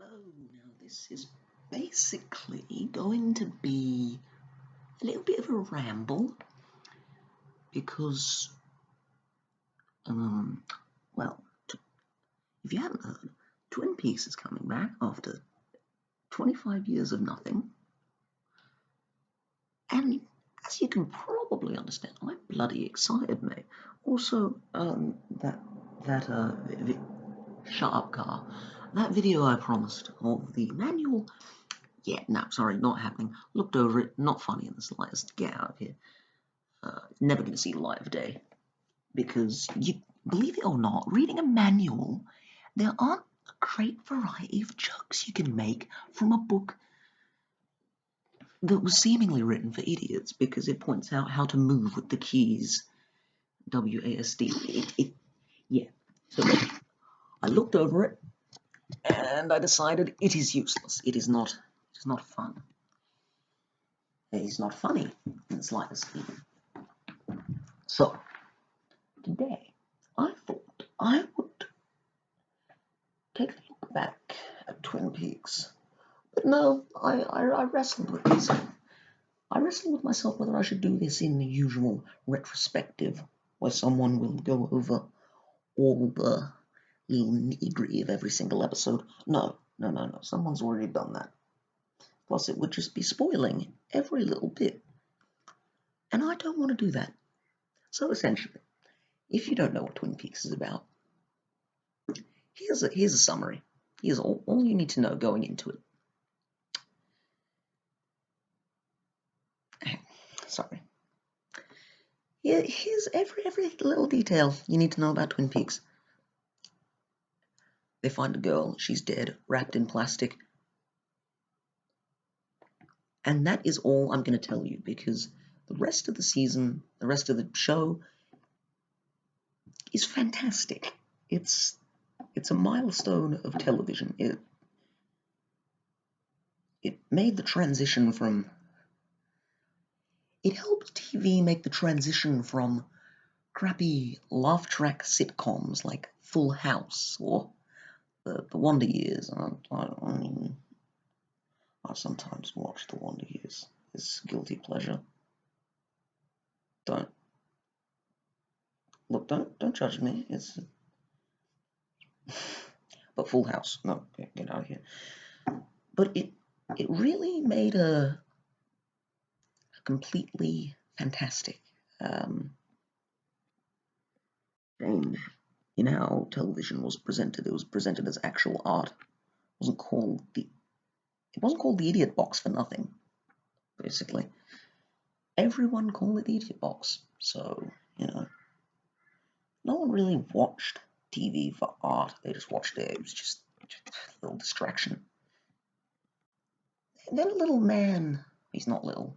Hello, now this is basically going to be a little bit of a ramble because, well, if you haven't heard, Twin Peaks is coming back after 25 years of nothing, and as you can probably understand, I'm bloody excited, mate. Also, shut up, car. That video I promised of the manual. Yeah, no, sorry, not happening. Looked over it, not funny in the slightest. Get out of here. Never going to see the light of day. Because, you believe it or not, reading a manual, there aren't a great variety of jokes you can make from a book that was seemingly written for idiots because it points out how to move with the keys. WASD. Yeah. So I looked over it and I decided it is useless. It is not fun. It is not funny in the slightest even. So, today, I thought I would take a look back at Twin Peaks. But no, I wrestled with myself. I wrestled with myself whether I should do this in the usual retrospective, where someone will go over all the little nitty-gritty of every single episode. No. Someone's already done that. Plus, it would just be spoiling every little bit. And I don't want to do that. So essentially, if you don't know what Twin Peaks is about, here's a summary. Here's all you need to know going into it. Sorry. Here's every little detail you need to know about Twin Peaks. They find a girl, she's dead, wrapped in plastic. And that is all I'm going to tell you because the rest of the season, the rest of the show is fantastic. It's a milestone of television. It made the transition from... It helped TV make the transition from crappy laugh track sitcoms like Full House or the Wonder Years. I sometimes watch the Wonder Years. It's guilty pleasure. Don't judge me. It's but Full House. No, get out of here. But it really made a completely fantastic change in how television was presented. It was presented as actual art. It wasn't called the Idiot Box for nothing. Basically, everyone called it the Idiot Box. So no one really watched TV for art. They just watched it. It was just a little distraction. And then a little man. He's not little.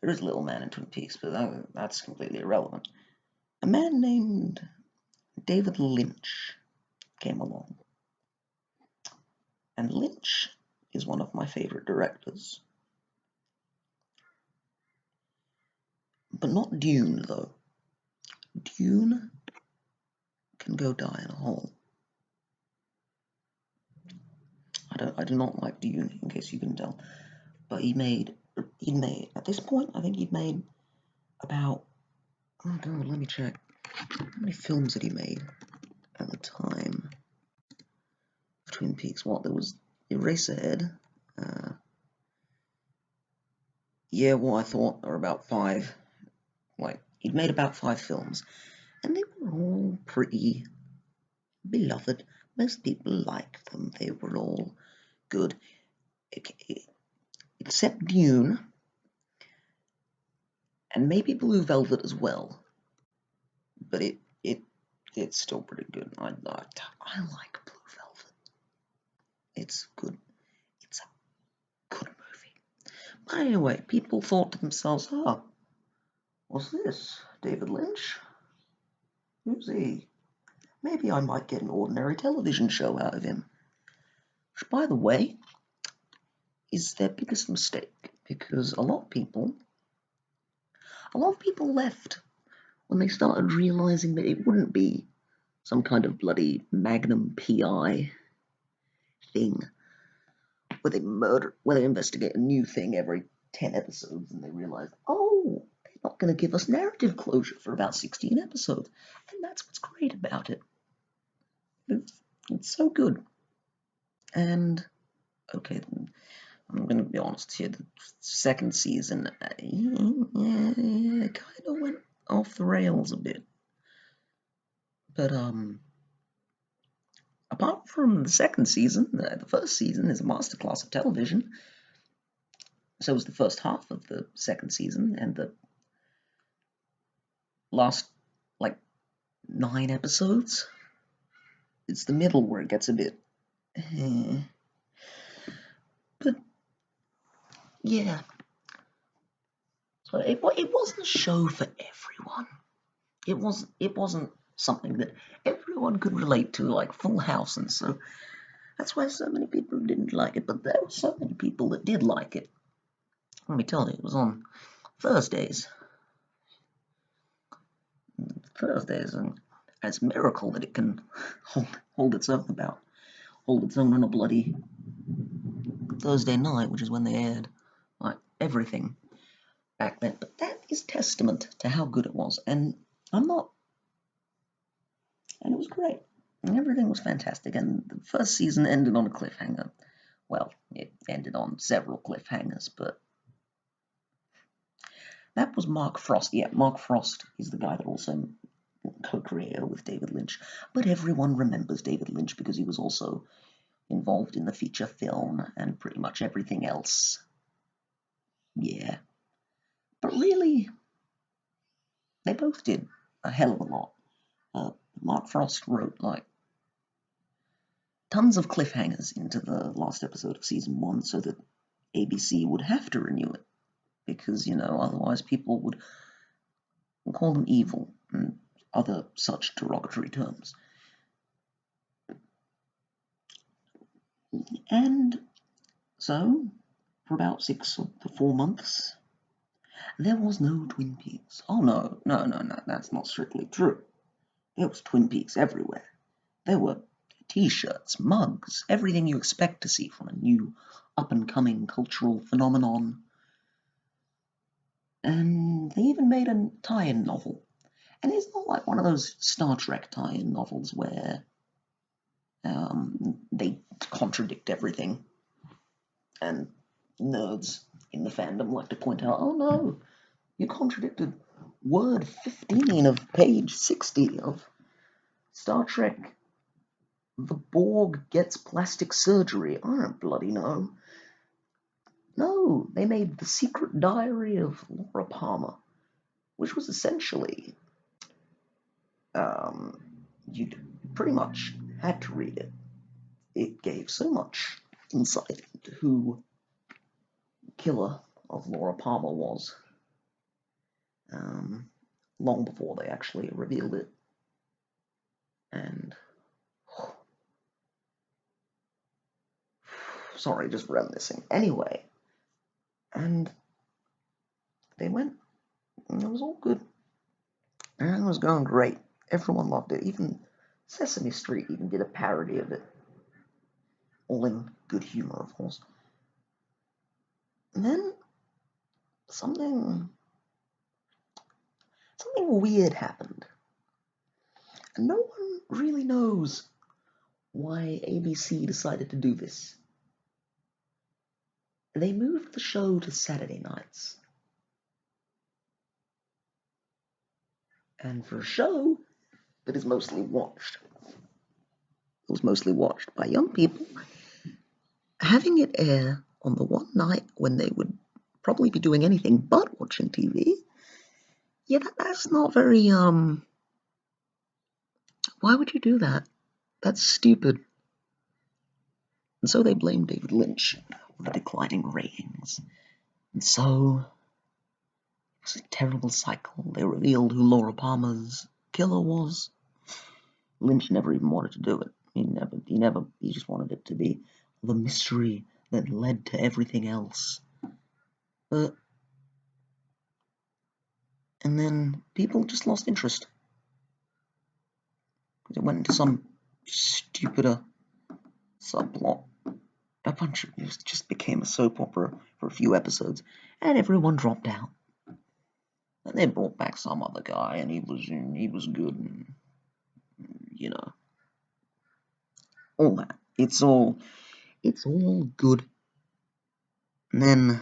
There is a little man in Twin Peaks, but that's completely irrelevant. A man named David Lynch came along. And Lynch is one of my favorite directors. But not Dune, though. Dune can go die in a hole. I do not like Dune, in case you can tell. But he made, at this point, I think he'd made about, oh god, let me check. How many films had he made at the time of Twin Peaks? What, there was Eraserhead. I thought there were about 5. Like, he'd made about 5 films. And they were all pretty beloved. Most people liked them. They were all good. Except Dune. And maybe Blue Velvet as well. But it's still pretty good. I like Blue Velvet. It's good. It's a good movie. But anyway, people thought to themselves, what's this? David Lynch? Who's he? Maybe I might get an ordinary television show out of him. Which, by the way, is their biggest mistake. Because a lot of people left when they started realizing that it wouldn't be some kind of bloody Magnum PI thing. where they investigate a new thing every 10 episodes, and they realize, oh, they're not going to give us narrative closure for about 16 episodes. And that's what's great about it. It's so good. And, okay, I'm going to be honest here, the second season, kind of went off the rails a bit. But, apart from the second season, the first season is a masterclass of television. So was the first half of the second season, and the last, 9 episodes. It's the middle where it gets a bit... But, yeah. So it wasn't a show for everyone. It wasn't something that everyone could relate to, like Full House, and so that's why so many people didn't like it. But there were so many people that did like it. Let me tell you, it was on Thursdays, and it's a miracle that it can hold its own on a bloody Thursday night, which is when they aired everything back then. But that is testament to how good it was, and it was great. And everything was fantastic, and the first season ended on a cliffhanger. Well, it ended on several cliffhangers, but that was Mark Frost. Yeah, Mark Frost is the guy that also co-creator with David Lynch. But everyone remembers David Lynch because he was also involved in the feature film and pretty much everything else. Yeah. But really, they both did a hell of a lot. Mark Frost wrote tons of cliffhangers into the last episode of season 1 so that ABC would have to renew it because, otherwise people would call them evil and other such derogatory terms. And so, for about 6 or 4 months, there was no Twin Peaks. Oh, no, that's not strictly true. There was Twin Peaks everywhere. There were T-shirts, mugs, everything you expect to see from a new up-and-coming cultural phenomenon. And they even made a tie-in novel. And it's not like one of those Star Trek tie-in novels where they contradict everything. And nerds in the fandom like to point out, oh no, you contradicted word 15 of page 60 of Star Trek. The Borg gets plastic surgery. I don't bloody know. No, they made The Secret Diary of Laura Palmer, which was essentially, you pretty much had to read it. It gave so much insight into who the killer of Laura Palmer was, long before they actually revealed it. And sorry, just reminiscing. Anyway, and they went, and it was all good. And it was going great. Everyone loved it. Even Sesame Street even did a parody of it. All in good humor, of course. And then something weird happened. And no one really knows why ABC decided to do this. They moved the show to Saturday nights. And for a show that is mostly watched, it was mostly watched by young people, having it air on the one night when they would probably be doing anything but watching TV, yeah, that's not very, why would you do that? That's stupid. And so they blamed David Lynch for the declining ratings. And so it was a terrible cycle. They revealed who Laura Palmer's killer was. Lynch never even wanted to do it. He just wanted it to be the mystery that led to everything else. And then people just lost interest. It went into some stupider subplot it just became a soap opera for a few episodes, and everyone dropped out. And they brought back some other guy, and he was good, and you know, all that. It's all good. And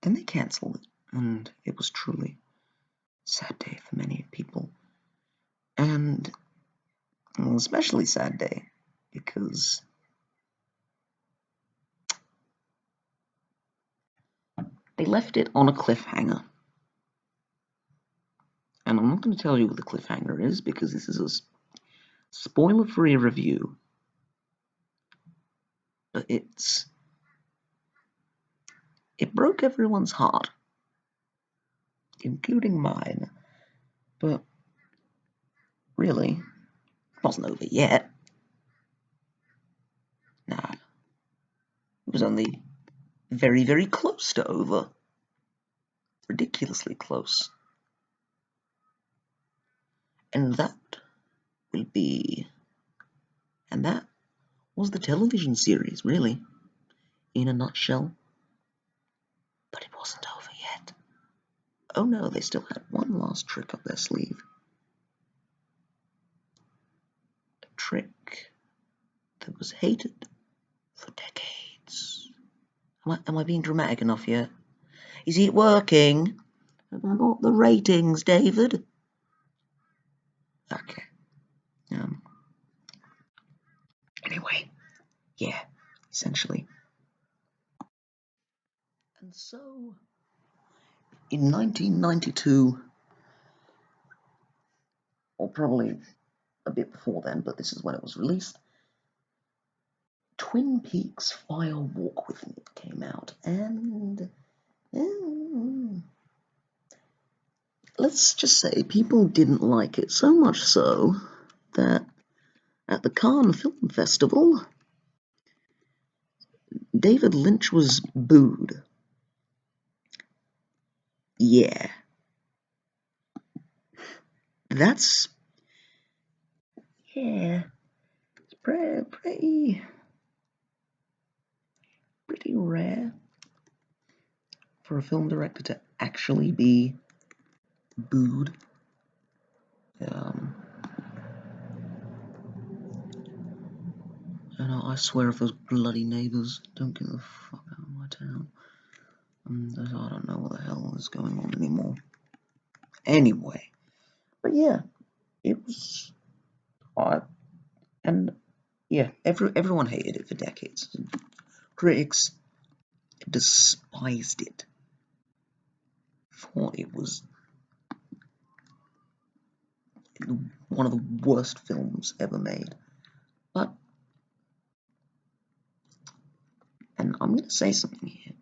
then they cancelled it, and it was truly a sad day for many people, and an especially sad day because they left it on a cliffhanger. And I'm not going to tell you what the cliffhanger is because this is a spoiler-free review. But it broke everyone's heart, including mine. But really, it wasn't over yet. Nah, it was only very, very close to over. Ridiculously close. And that was the television series, really, in a nutshell. But it wasn't over yet. Oh no, they still had one last trick up their sleeve. A trick that was hated for decades. Am I being dramatic enough yet? Is it working? Have I got the ratings, David? Okay. Anyway, yeah, essentially. And so, in 1992, or probably a bit before then, but this is when it was released, Twin Peaks Fire Walk With Me came out, and let's just say people didn't like it so much so that at the Cannes Film Festival, David Lynch was booed. Yeah. That's... yeah. It's pretty rare for a film director to actually be booed. And I swear if those bloody neighbours don't get the fuck out of my town, I don't know what the hell is going on anymore. Anyway, but yeah, it was... and yeah, everyone hated it for decades. Critics despised it. Thought it was one of the worst films ever made. But, and I'm going to say something here.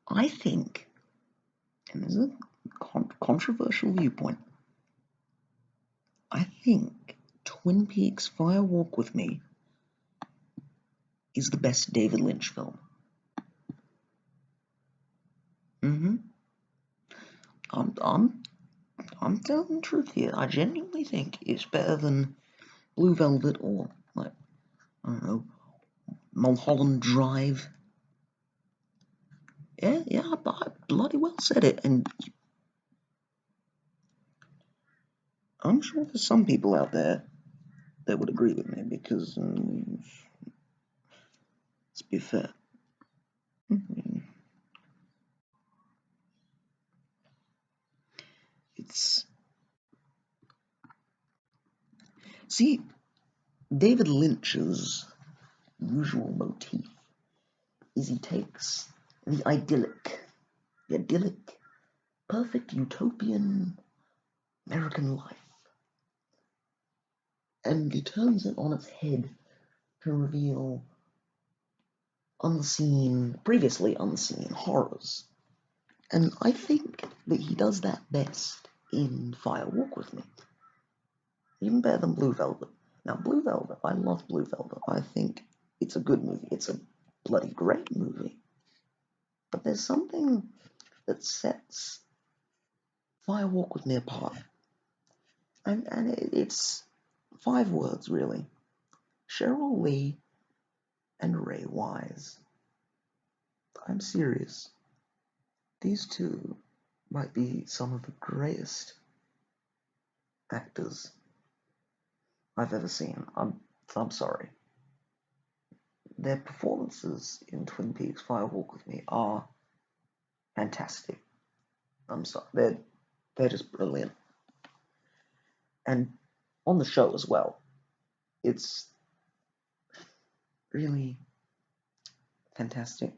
I think, and this is a controversial viewpoint, I think Twin Peaks Fire Walk With Me is the best David Lynch film. I'm telling the truth here. I genuinely think it's better than Blue Velvet or, like, I don't know, Mulholland Drive. Yeah, I bloody well said it, and I'm sure there's some people out there that would agree with me because, let's be fair. See, David Lynch's usual motif is he takes the idyllic, perfect utopian American life, and he turns it on its head to reveal previously unseen horrors. And I think that he does that best in Fire Walk With Me. Even better than Blue Velvet. Now, Blue Velvet, I love Blue Velvet. I think it's a good movie. It's a bloody great movie. But there's something that sets Fire Walk with Me apart. And it's 5 words, really. Cheryl Lee and Ray Wise. I'm serious. These two might be some of the greatest actors I've ever seen. I'm sorry. Their performances in Twin Peaks Fire Walk with Me are fantastic. I'm sorry. They're just brilliant. And on the show as well, it's really fantastic.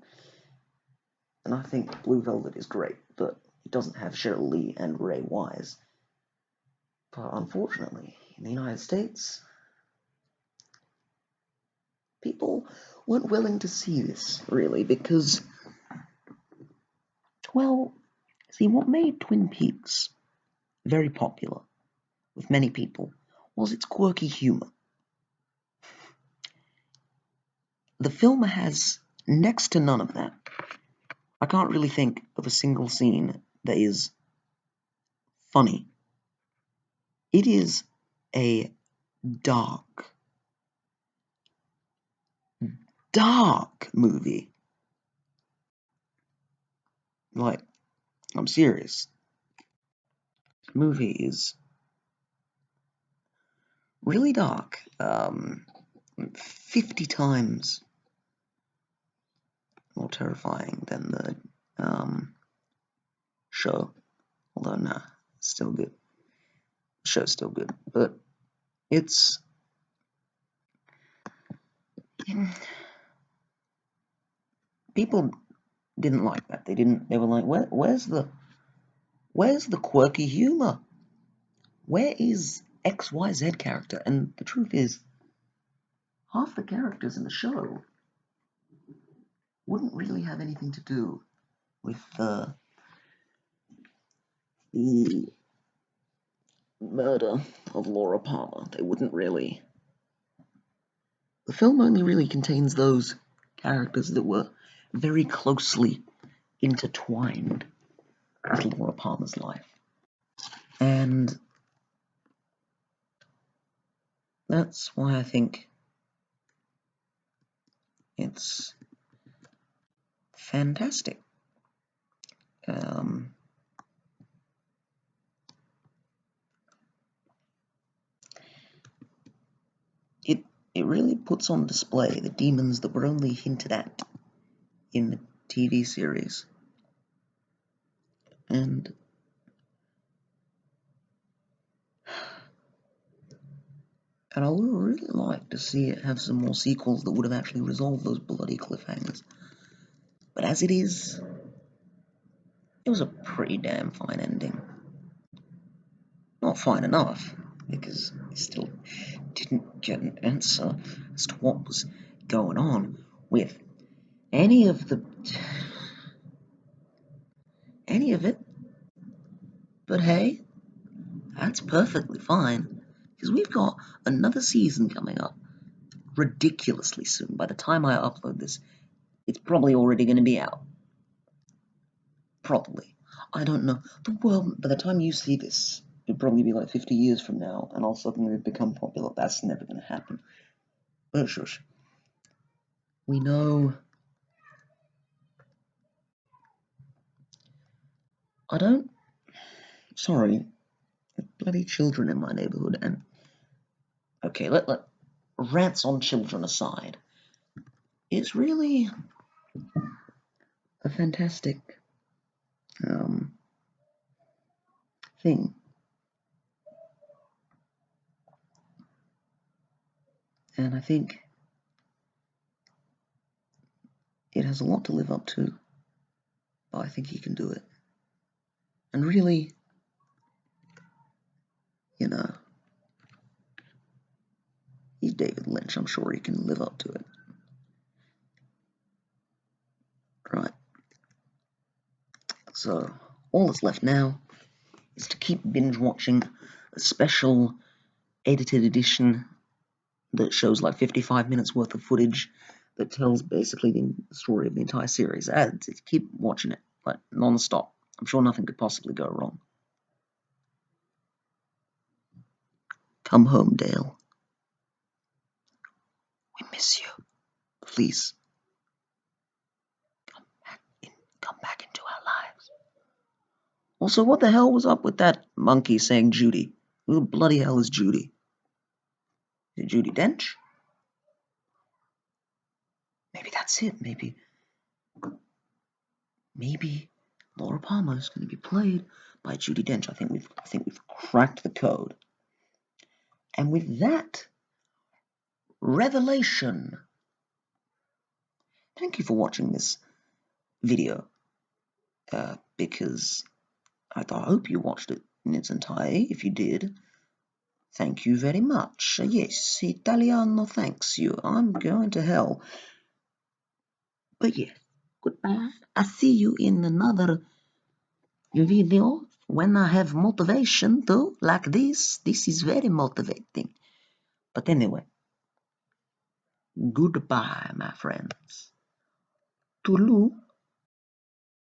And I think Blue Velvet is great, but it doesn't have Cheryl Lee and Ray Wise. But unfortunately, in the United States, people weren't willing to see this, really, because, well, see, what made Twin Peaks very popular with many people was its quirky humor. The film has next to none of that. I can't really think of a single scene that is funny. It is a dark, dark movie. Like, I'm serious. This movie is really dark. 50 times more terrifying than the show. Although, nah, still good. The show's still good. But it's... People didn't like that. They were like, where's the quirky humor? Where is XYZ character? And the truth is, half the characters in the show wouldn't really have anything to do with the murder of Laura Palmer. They wouldn't really. The film only really contains those characters that were very closely intertwined with Laura Palmer's life. And that's why I think it's fantastic. It really puts on display the demons that were only hinted at in the TV series. And I would really like to see it have some more sequels that would have actually resolved those bloody cliffhangers. But as it is, it was a pretty damn fine ending. Not fine enough, because I still didn't get an answer as to what was going on with any of it. But hey, that's perfectly fine, because we've got another season coming up ridiculously soon. By the time I upload this, it's probably already going to be out. Probably. I don't know. The world, by the time you see this, it'll probably be like 50 years from now, and I'll suddenly become popular. That's never going to happen. But shush. We know. Sorry. Bloody children in my neighborhood, and. Okay, let rants on children aside. It's really a fantastic thing. And I think it has a lot to live up to, but I think he can do it. And really, he's David Lynch. I'm sure he can live up to it. Right. So, all that's left now is to keep binge watching a special edited edition that shows like 55 minutes worth of footage that tells basically the story of the entire series. Keep watching it, like non-stop. I'm sure nothing could possibly go wrong. Come home, Dale. We miss you. Please, come back into our lives. Also, what the hell was up with that monkey saying Judy? Who the bloody hell is Judy? Is it Judi Dench? Maybe that's it. Maybe Laura Palmer is going to be played by Judi Dench. I think we've cracked the code. And with that revelation, thank you for watching this video. Because I hope you watched it in its entirety. If you did, thank you very much. Yes, Italiano thanks you. I'm going to hell. But yes, goodbye. I see you in another video when I have motivation too, like this. This is very motivating. But anyway, goodbye, my friends. Toodaloo.